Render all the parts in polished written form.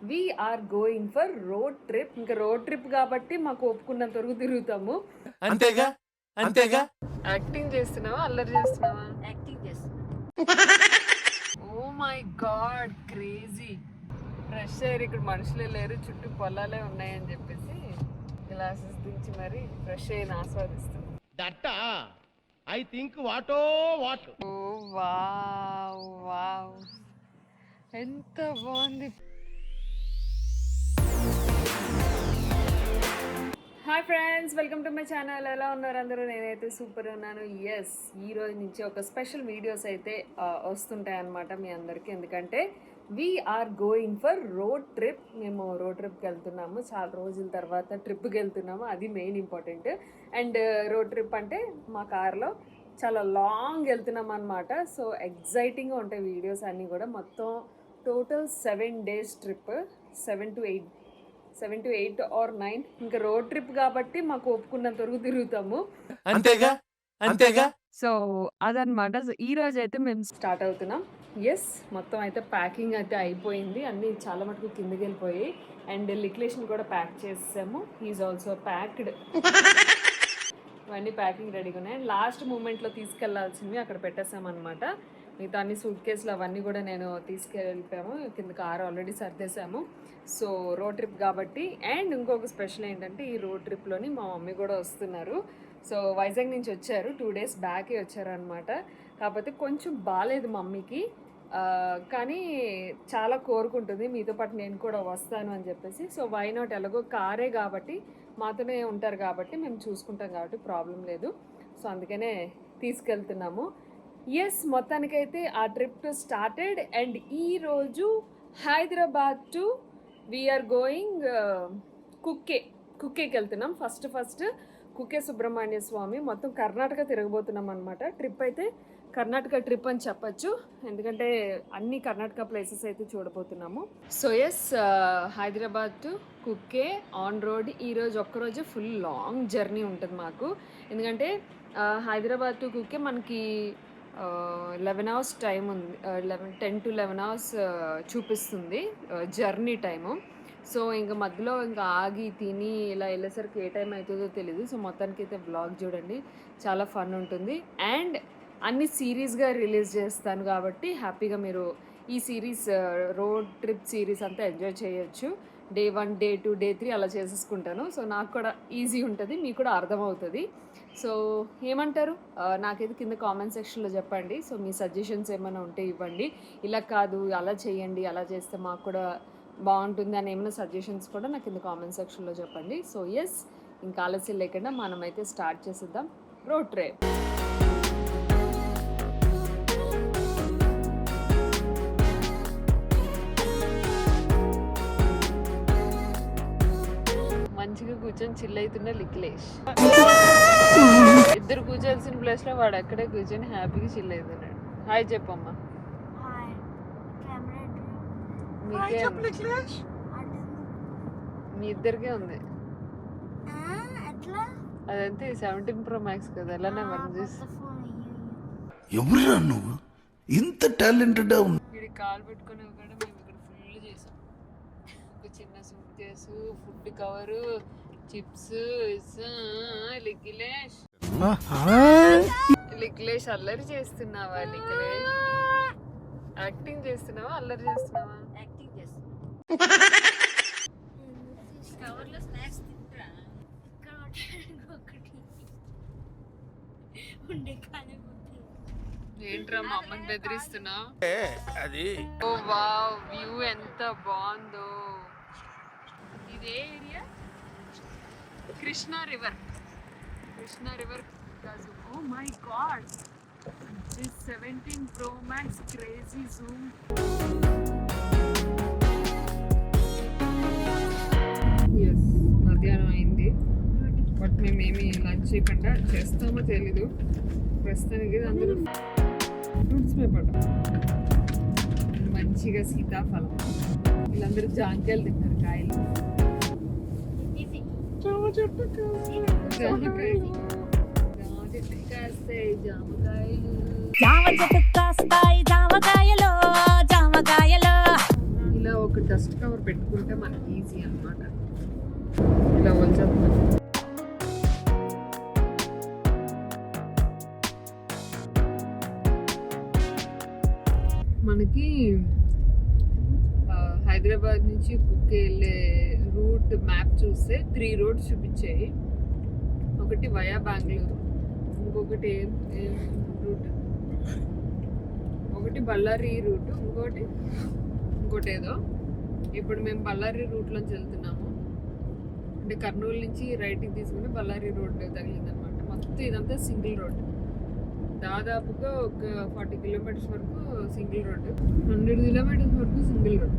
We are going for road trip. ఇంకా road trip కాబట్టి మాకు ఒప్పుకున్నంత వరకు తిరుగుతాము. అంతేగా అంతేగా. యాక్టింగ్ చేస్తున్నావా అల్లరి చేస్తున్నావా? యాక్టింగ్ చేస్తున్నా. Oh my god crazy. Fresh air, ఇక్కడ మనుషులే లేరు, చుట్టూ పొలాలే ఉన్నాయని చెప్పేసి గ్లాసెస్ దించి మరి ఫ్రెష్ ఎయిర్ ఆస్వాదిస్తాం. That I think what a what. Oh wow wow, ఎంత బాగుంది. Hi friends, welcome to my channel. ఎలా ఉన్నారు అందరూ? నేనైతే సూపర్ ఉన్నాను. ఎస్, ఈ రోజు నుంచి ఒక స్పెషల్ వీడియోస్ అయితే వస్తుంటాయి అన్నమాట మీ అందరికీ. ఎందుకంటే we are going for road trip. మేము రోడ్ ట్రిప్కి వెళ్తున్నాము, చాలా రోజుల తర్వాత ట్రిప్కి వెళ్తున్నాము, అది main important. And road trip అంటే మా కార్లో చాలా లాంగ్ వెళ్తున్నాం అనమాట. సో ఎగ్జైటింగ్గా ఉంటాయి వీడియోస్ అన్నీ కూడా. మొత్తం total 7 days trip, 7 to 8 or 9. ఇంకా రోడ్ ట్రిప్ కాబట్టి మాకు ఒప్పుకున్నంత వరకు తిరుగుతాము. అంతేగా అంతేగా. సో అదనమాట. సో ఈ రోజు అయితే మేము స్టార్ట్ అవుతున్నాం. ఎస్, మొత్తం అయితే ప్యాకింగ్ అయితే అయిపోయింది, అన్నీ చాలా మటుకు కిందకి వెళ్ళిపోయి. అండ్ లిక్లేషన్ కూడా ప్యాక్ చేసాము, హీఈస్ ఆల్సో ప్యాక్డ్. ఇవన్నీ ప్యాకింగ్ రెడీగా ఉన్నాయి. లాస్ట్ మూమెంట్లో తీసుకెళ్లాల్సింది అక్కడ పెట్టేసామన్నమాట. మిగతా అన్ని సూట్ కేసులు అవన్నీ కూడా నేను తీసుకెళ్ళిపోయాము, కింద కారు ఆల్రెడీ సర్దేశాము. సో రోడ్ ట్రిప్ కాబట్టి. అండ్ ఇంకొక స్పెషల్ ఏంటంటే ఈ రోడ్ ట్రిప్లోని మా మమ్మీ కూడా వస్తున్నారు. సో వైజాగ్ నుంచి వచ్చారు, 2 days బ్యాకే వచ్చారనమాట. కాకపోతే కొంచెం బాగాలేదు మమ్మీకి, కానీ చాలా కోరుకుంటుంది మీతో పాటు నేను కూడా వస్తాను అని చెప్పేసి. సో వై నాట్, ఎలాగో కారే కాబట్టి మాతోనే ఉంటారు కాబట్టి మేము చూసుకుంటాం కాబట్టి ప్రాబ్లం లేదు. సో అందుకనే తీసుకెళ్తున్నాము. ఎస్, మొత్తానికైతే ఆ ట్రిప్ స్టార్టెడ్. అండ్ ఈరోజు హైదరాబాద్ టు వీఆర్ గోయింగ్ కుక్కేకి వెళ్తున్నాం. ఫస్ట్ కుక్కే సుబ్రహ్మణ్య స్వామి, మొత్తం కర్ణాటక తిరగబోతున్నాం అనమాట. ట్రిప్ అయితే కర్ణాటక ట్రిప్ అని చెప్పచ్చు, ఎందుకంటే అన్ని కర్ణాటక ప్లేసెస్ అయితే చూడబోతున్నాము. So yes, Hyderabad to Kukke on road. ఈరోజు ఒక్కరోజు ఫుల్ లాంగ్ జర్నీ ఉంటుంది మాకు. ఎందుకంటే హైదరాబాద్ టు కుక్కే మనకి 11 hours టైం ఉంది, 10 to 11 hours చూపిస్తుంది జర్నీ టైము. సో ఇంకా మధ్యలో ఇంకా ఆగి తిని ఇలా వెళ్ళేసరికి ఏ టైం అవుతుందో తెలీదు. సో మొత్తానికి అయితే వ్లాగ్ చూడండి, చాలా ఫన్ ఉంటుంది. అండ్ అన్ని సిరీస్గా రిలీజ్ చేస్తాను కాబట్టి హ్యాపీగా మీరు ఈ సిరీస్, రోడ్ ట్రిప్ సిరీస్ అంతా ఎంజాయ్ చేయొచ్చు. Day 1, Day 2, Day 3 అలా చేసేసుకుంటాను. సో నాకు కూడా ఈజీ ఉంటుంది, మీకు కూడా అర్థమవుతుంది. సో ఏమంటారు, నాకైతే కింద కామెంట్ సెక్షన్లో చెప్పండి. సో మీ సజెషన్స్ ఏమైనా ఉంటే ఇవ్వండి. ఇలా కాదు అలా చేయండి, అలా చేస్తే మాకు కూడా బాగుంటుంది అని ఏమైనా సజెషన్స్ కూడా నాకు కింద కామెంట్ సెక్షన్లో చెప్పండి. సో ఎస్, ఇంకా ఆలస్యం లేకుండా మనమైతే స్టార్ట్ చేసేద్దాం రోడ్ ట్రిప్. మంచిగా కూర్చొని చిల్ అవుతున్న లిక్లేష్, ఇద్దరు కూర్చోాల్సిన ప్లేస్ లో వాడు అక్కడే కూర్చొని హ్యాపీగా చిల్ అవుతున్నాడు. హాయ్ చెప్పమ్మా. మీ ఇద్దరికే ఉంది అదంతే. 17 Pro Max కదా, అలానే మనం చూసి ఎవరురా నువ్వు ఇంత టాలెంటెడ్ వీడి కాల్ పెట్టుకుని కూడా మేము ఇక్కడ ఫుల్ చేసాం. ఒక చిన్న suitcase, food cover, chips. Liklesh అల్లరి చేస్తున్నావా? లిక్లేష్ యాక్టింగ్ చేస్తున్నావా అల్లరి చేస్తున్నావా? యాక్టింగ్ చేస్తున్నా. కవర్లో స్నాక్స్ తింటా. ఇక్కడ ఒకటి ఉండే కానీ ఏంట్రా మా అమ్మని బెదిరిస్తున్నావు? అది ఓ వావ్, వ్యూ ఎంత బాగుందో. ఇదే area Krishna river. Oh my god, this 17 Pro Max crazy zoom. Yes, మధ్యాహ్నం అయింది, బట్ మేమేమి లంచ్ చేయకుండా చేస్తామో తెలీదు. ప్రస్తుతానికి అందరూ ఫ్రూట్స్ మేపడం, మంచిగా సీతాఫలం, వీళ్ళందరూ జాంకాయలు తింటారు, కాయలు. జామ చెట్టు కాస్తాయి జామకాయలో, జామకాయలో. ఇలా ఇలా ఒక డస్ట్ కవర్ పెట్టుకుంటే మనకి ఈజీ అన్నమాట. ఇలా వల్చేద్దాం. మనకి హైదరాబాద్ నుంచి కుక్కి వెళ్ళే రూట్ మ్యాప్ చూస్తే 3 రోడ్స్ చూపించాయి. ఒకటి వయా బెంగళూరు, ఇంకొకటి ఏం రూట్, ఒకటి బళ్ళారి రూట్, ఇంకోటి ఏదో. ఇప్పుడు మేము బళ్ళారి రూట్లోంచి వెళ్తున్నాము. అంటే కర్నూలు నుంచి రైట్కి తీసుకుని బళ్ళారి రోడ్ తగిలిందనమాట. మొత్తం ఇదంతా సింగిల్ రోడ్. దాదాపుగా ఒక 40 కిలోమీటర్స్ వరకు సింగిల్ రోడ్, 100 కిలోమీటర్స్ వరకు సింగిల్ రోడ్.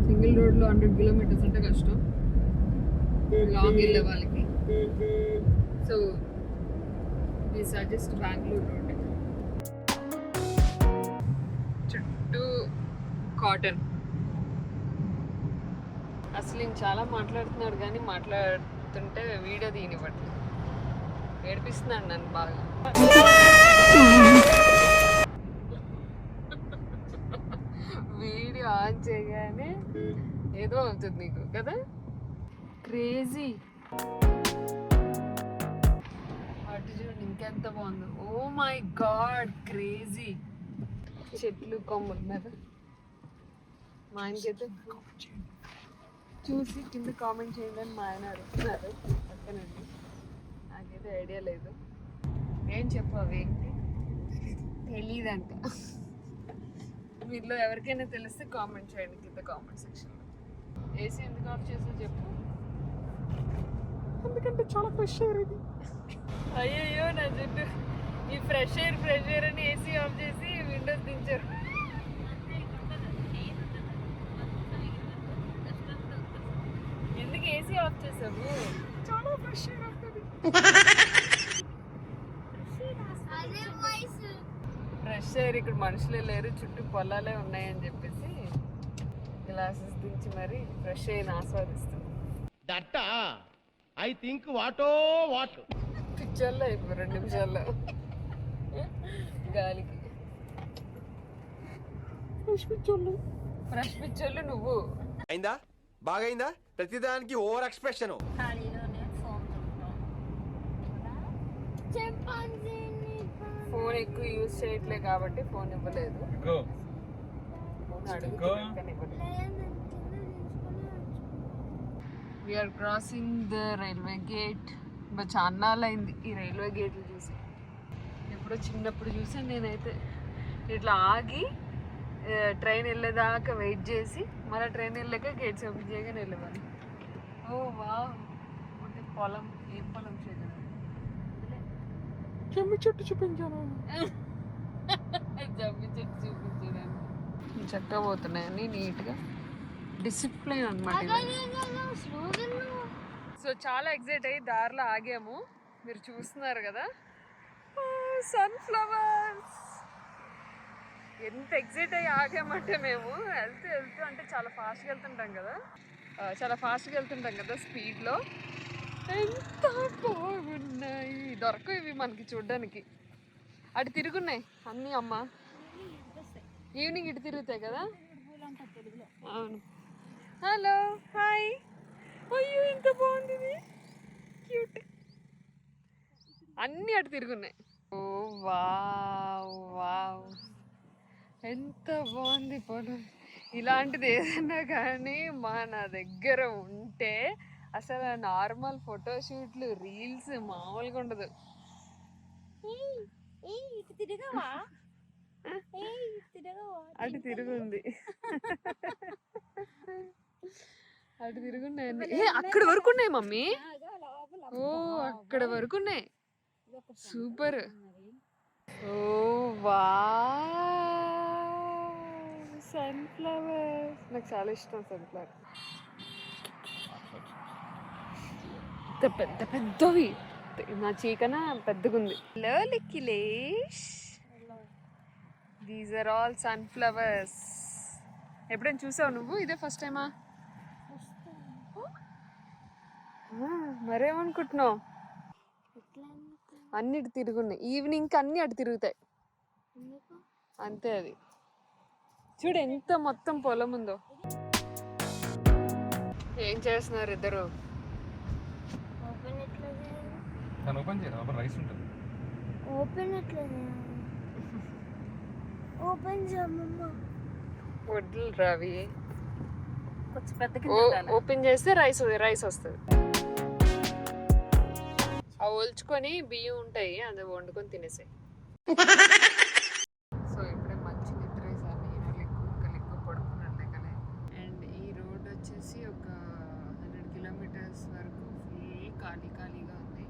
సింగిల్ రోడ్లో 100 కిలోమీటర్స్ అంటే కష్టం లాంగ్ వెళ్ళే వాళ్ళకి. So we suggest Bengaluru road. చుట్టూ కాటన్. అసలు నేను చాలా మాట్లాడుతున్నాడు కానీ మాట్లాడుతుంటే వీడియో తీయనివ్వట్లేదు. ఏడిపిస్తున్నాడు నన్ను బాగా. వీడియో ఆన్ చేయగానే ఏదో అవుతుంది నీకు కదా. క్రేజీ. అటు చూడండి ఇంకెంత బాగుంది. Oh my god, crazy. చెట్లు కొమ్మల మీద. మా ఆయనకైతే చూసి కింద కామెంట్ చేయండి అని మా ఆయన అడుగుతున్నారు పక్కనండి. నాకైతే ఐడియా లేదు. ఏం చెప్పు అవేంటి తెలీదంట. మీలో ఎవరికైనా తెలిస్తే కామెంట్ చేయండి కింద కామెంట్ సెక్షన్లో. ఏసీ ఎందుకు ఆఫ్ చేసా చెప్పు. ఎందుకంటే చాలా ఫ్రెష్ ఎయిర్ ఇది. అయ్యయ్యో నా జుట్టు. ఈ ఫ్రెష్ ఎయిర్ అని ఏసీ ఆఫ్ చేసి విండోస్ దించారు. ఎందుకు ఏసీ ఆఫ్ చేసావు? చాలా ఫ్రెష్ ఎయిర్ వస్తుంది. Fresh air. ఇక్కడ మనుషులే లేరు, చుట్టూ పొలాలే ఉన్నాయని చెప్పేసి గ్లాసెస్ దించి మరి ఫ్రెష్ ఎయిర్ ఆస్వాదిస్తాం. That I think what a what. పిచ్చర్లో అయిపోయి 2 నిమిషాల్లో గాలికి. ఫ్రెష్ పిచ్చర్లు నువ్వు. అయిందా? బాగైందా? ప్రతిదానికి ఓవర్ ఎక్స్ప్రెషన్. ఖాళీలోనే ఫోన్ ఫోన్ ఎక్కువ యూజ్ చేయట్లే కాబట్టి ఫోన్ ఇవ్వలేదు. ఫోన్ అడుగుతుంది. We are crossing the railway gate. చాన్నాళ్ళైంది ఈ రైల్వే గేట్లు చూసి. ఎప్పుడో చిన్నప్పుడు చూసాను నేనైతే. ఇట్లా ఆగి ట్రైన్ వెళ్ళేదాకా వెయిట్ చేసి మళ్ళీ ట్రైన్ వెళ్ళాక గేట్స్ ఓపెన్ చేయగానే వెళ్ళేవాళ్ళు. ఓ వా, అంటే పొలం. ఏం పొలం చేయగలరు? జమ్మి చెట్టు చూపించాను. జమ్మి చెట్టు చూపించడానికి చక్కగా పోతున్నాయని నీట్గా డిసిప్లైన్ అనమాట. సో చాలా ఎగ్జైట్ అయ్యి దారిలో ఆగాము. మీరు చూస్తున్నారు కదా సన్ఫ్లవర్స్. ఎంత ఎగ్జైట్ అయ్యి ఆగామంటే మేము వెళ్తూ అంటే చాలా ఫాస్ట్గా వెళ్తుంటాం కదా స్పీడ్లో. ఎంత బాగున్నాయి. దొరకవు ఇవి మనకి చూడ్డానికి. అటు తిరుగున్నాయి అన్నీ అమ్మ. ఈవినింగ్ ఇటు తిరుగుతాయి కదా. అవును. Hello, hi. అయ్యో ఎంత బాగుంది ఇది, క్యూట్. అన్నీ అటు తిరుగున్నాయి. ఓ వావ్ వావ్, ఎంత బాగుంది పొలం. ఇలాంటిది ఏదన్నా కానీ మన దగ్గర ఉంటే అసలు నార్మల్ ఫోటోషూట్లు రీల్స్ మామూలుగా ఉండదు. అటు తిరుగుంది. అటు తిరుగున్నాయండి. అక్కడ వరకు ఉన్నాయి మమ్మీ. ఓ అక్కడ వరకు ఉన్నాయి. సూపర్. ఓ వా, సన్ఫ్లవర్. నాకు చాలా ఇష్టం సన్ఫ్లవర్. పెద్ద పెద్దవి. నా చీకన పెద్దగుంది. Hello Likkilesh. These are all sunflowers. ఎప్పుడైనా చూసావు నువ్వు? ఇదే ఫస్ట్ టైమా? మరేమనుకుంటున్నావు? అన్నిటి తిరుగున్నాయి. ఈవినింగ్కి అన్నీ అటు తిరుగుతాయి అంతే. అది చూడు ఎంత మొత్తం పొలం ఉందో. ఏం చేస్తున్నారు ఇద్దరు? ఓపెన్ ఎట్లా చేయాలి? దాన్ని ఓపెన్ చేయరా? అప్పుడు రైస్ ఉంటుంది. ఓపెన్ ఎట్లా చేయాలి? ఓపెన్ చేయమమ్మ. వడ్లు రావి. కొంచెం పెద్ద కింద ఓపెన్ చేస్తే రైస్ వస్తుంది. అవి ఒల్చుకొని బియ్యం ఉంటాయి, అది వండుకొని తినేసాయి. సో ఇప్పుడే మంచి నిద్ర వేసాను. ఎక్కువ పడుకున్నట్లే కానీ. అండ్ ఈ రోడ్ వచ్చేసి ఒక 100 కిలోమీటర్స్ వరకు ఫుల్ ఖాళీగా ఉంది.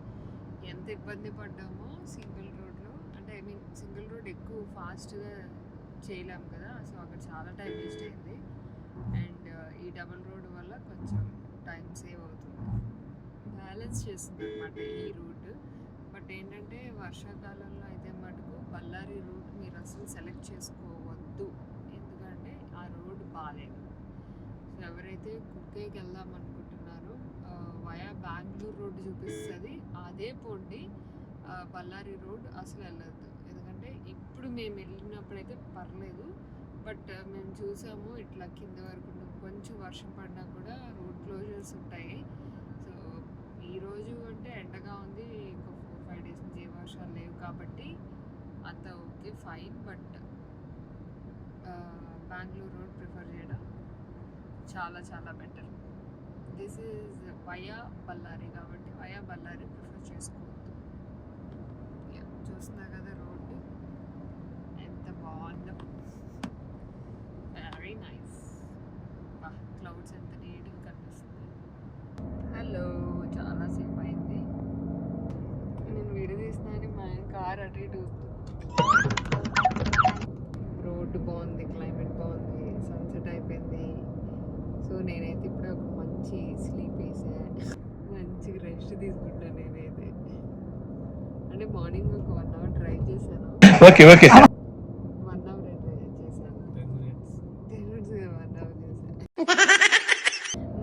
ఎంత ఇబ్బంది పడ్డామో సింగిల్ రోడ్లో, అంటే ఐ మీన్ సింగిల్ రోడ్ ఎక్కువ ఫాస్ట్గా చేయలేము కదా, సో అక్కడ చాలా టైం వేస్ట్ అయింది. అండ్ ఈ డబుల్ రోడ్ వల్ల కొంచెం టైం సేవ్ అవుతుంది, బ్యాలెన్స్ చేస్తుంది అనమాట ఈ రూట్. బట్ ఏంటంటే వర్షాకాలంలో అయితే మటుకు బళ్ళారి రూట్ మీరు అసలు సెలెక్ట్ చేసుకోవద్దు, ఎందుకంటే ఆ రోడ్ బాగాలేదు. సో ఎవరైతే కుక్కేకి వెళ్దాం అనుకుంటున్నారో వయా బెంగళూరు రోడ్డు చూపిస్తుంది, అదే పోండి. బళ్ళారి రోడ్ అసలు వెళ్ళొద్దు, ఎందుకంటే ఇప్పుడు మేము వెళ్ళినప్పుడైతే పర్లేదు. బట్ మేము చూసాము ఇట్లా కింద వరకు కొంచెం వర్షం పడినా కూడా రోడ్ క్లోజర్స్ ఉంటాయి. సో ఈరోజు అంటే ఎండగా ఉంది, ఇంకో 4-5 డేస్ నుంచి ఏ వర్షాలు లేవు కాబట్టి అంత okay fine. But Bengaluru road prefer చేయడం చాలా better. This is via Ballari కాబట్టి వయా బళ్ళారి ప్రిఫర్ చేసుకోవద్దు. చూస్తున్నా కదా రోడ్డు ఎంత బాగుందో, వెరీ నైస్. క్లౌడ్స్ ఎంత నీట్గా కనిపిస్తుంది. హలో, చాలాసేపు అయింది నేను వీడియో తీసినా మా ఆయన కార్ అటు ఇటు. రోడ్డు బాగుంది, క్లైమేట్ బాగుంది, సన్సెట్ అయిపోయింది. సో నేనైతే ఇప్పుడే ఒక మంచి స్లీప్ వేసా, మంచిగా రెస్ట్ తీసుకుంటాను నేనైతే. అంటే మార్నింగ్ ఒక 1 అవర్ డ్రైవ్ చేశాను. 1 అవర్ డ్రైవ్ చేశాను, 10 మినిట్స్ 1 అవర్ చేశాను.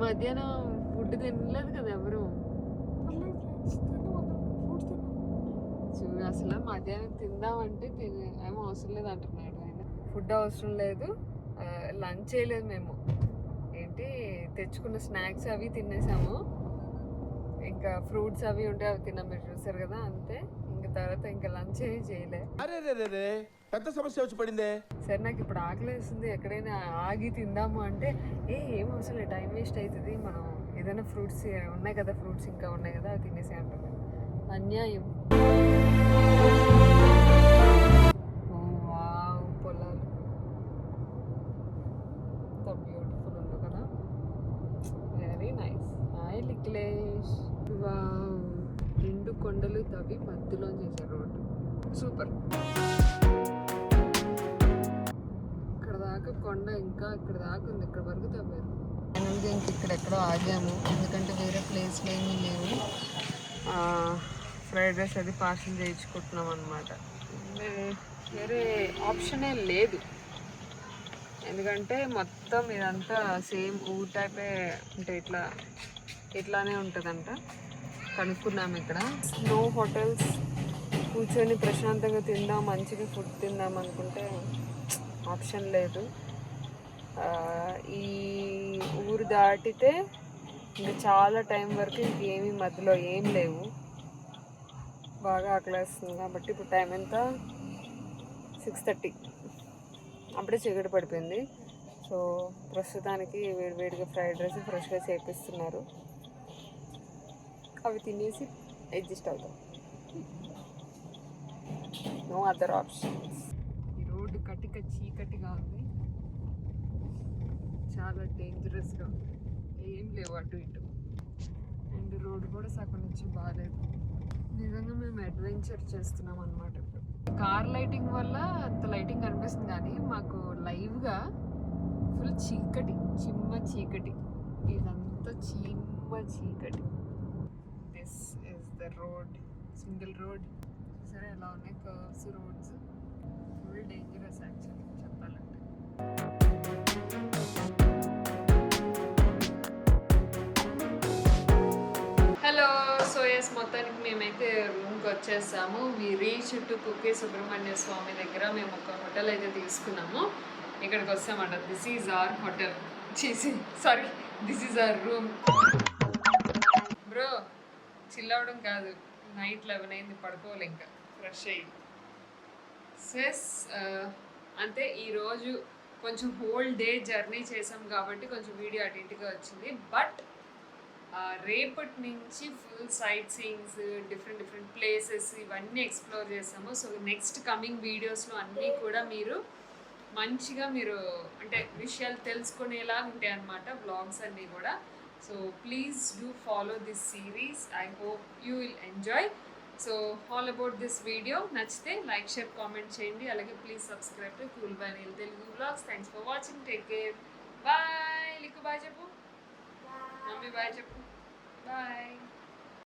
మధ్యాహ్నం ఫుడ్ తినలేదు కదా ఎవరు. అసలు మధ్యాహ్నం తిందామంటే ఏమో అవసరం లేదు అంటున్నాడు ఆయన. ఫుడ్ అవసరం లేదు, లంచ్ చేయలేదు మేము. ఏంటి తెచ్చుకున్న స్నాక్స్ అవి తినేసాము, ఇంకా ఫ్రూట్స్ అవి ఉంటే అవి తిన్నాం, మీరు చూసారు కదా, అంతే. ఇంకా తర్వాత ఇంకా లంచ్ ఏమి చేయలే. పెద్ద సమస్య వచ్చి పడిందే. సరే నాకు ఇప్పుడు ఆకలి వేస్తుంది, ఎక్కడైనా ఆగి తిందాము అంటే ఏం అవసరం లేదు, టైం వేస్ట్ అవుతుంది, మనం ఏదైనా ఫ్రూట్స్ ఉన్నాయి కదా, ఫ్రూట్స్ ఇంకా ఉన్నాయి కదా అవి తినేసి అంటున్నాను. అన్యాయం. ఓ వావ్, పొలాలు ఎంత బ్యూటిఫుల్ ఉంది కదా, వెరీ నైస్. హాయ్ లిక్లేష్. వావ్, 2 కొండలు తవ్వి మధ్యలో చేశారు రోడ్డు, సూపర్. ఇక్కడ దాకా కొండ, ఇంకా ఇక్కడ దాకా ఉంది, ఇక్కడ వరకు తవ్వారు. ఇంకా ఇక్కడెక్కడో ఆగాము, ఎందుకంటే వేరే ప్లేస్లో ఏమీ లేవు. ఫ్రైడ్ రైస్ అది పార్సల్ చేయించుకుంటున్నాం అనమాట. వేరే ఆప్షనే లేదు, ఎందుకంటే మొత్తం ఇదంతా సేమ్ ఊ టైపే, అంటే ఇట్లానే ఉంటుందంట. కనుక్కున్నాము ఇక్కడ స్నో హోటల్స్, కూర్చొని ప్రశాంతంగా తిందాం, మంచిగా ఫుడ్ తిందాం అనుకుంటే ఆప్షన్ లేదు. ఈ ఊరు దాటితే ఇంకా చాలా టైం వరకు ఇంకేమీ మధ్యలో ఏం లేవు. బాగా ఆకలేస్తుంది కాబట్టి ఇప్పుడు టైం ఎంత, 6:30, అప్పుడే చీకటి పడిపోయింది. సో ప్రస్తుతానికి వేడివేడిగా ఫ్రైడ్ రైస్ ఫ్రెష్గా చేపిస్తున్నారు, అవి తినేసి అడ్జస్ట్ అవుతాం. No other options. ఈ రోడ్డు కటిక చీకటిగా ఉంది, చాలా డేంజరస్గా ఉంది, ఏం లేవు అటు ఇటు. అండ్ రోడ్డు కూడా సగం నుంచి బాగాలేదు. నిజంగా మేము అడ్వెంచర్ చేస్తున్నాం అనమాట. ఇప్పుడు కార్ లైటింగ్ వల్ల అంత లైటింగ్ కనిపిస్తుంది, కానీ మాకు లైవ్గా ఫుల్ చీకటి, చిమ్మ చీకటి, ఇదంతా చిమ్మ చీకటి. This is the road, single road. సరే ఎలా ఉన్నాయి curves, roads full dangerous actually చెప్పాలంటే. హలో, సో ఎస్, మొత్తానికి మేమైతే రూమ్కి వచ్చేసాము. We reach to Kukke Subrahmanya Swami దగ్గర మేము ఒక హోటల్ అయితే తీసుకున్నాము. ఇక్కడికి వస్తామంట. This is our hotel, sorry, this is our room. Bro chill అవ్వడం కాదు, నైట్ 11 అయింది, పడుకోవాలి ఇంకా, ఫ్రెష్ అయ్యి. సెస్ అంతే. ఈరోజు కొంచెం హోల్ డే జర్నీ చేసాం కాబట్టి కొంచెం వీడియో అటు ఇటుగా వచ్చింది. బట్ రేపటి నుంచి full sight seeings, different different places ఇవన్నీ ఎక్స్ప్లోర్ చేసాము. సో నెక్స్ట్ కమింగ్ వీడియోస్లో అన్నీ కూడా మీరు మంచిగా మీరు అంటే విషయాలు తెలుసుకునేలా ఉంటాయి అన్నమాట, వ్లాగ్స్ అన్నీ కూడా. So please do follow this series. I hope you will enjoy. So all about this video. నచ్చితే లైక్, షేర్, కామెంట్ చేయండి. అలాగే please subscribe to cool by Neel Telugu vlogs. Thanks for watching. Take care. Bye. Likku bye చెప్పు. Mummy bye చెప్పు. Bye.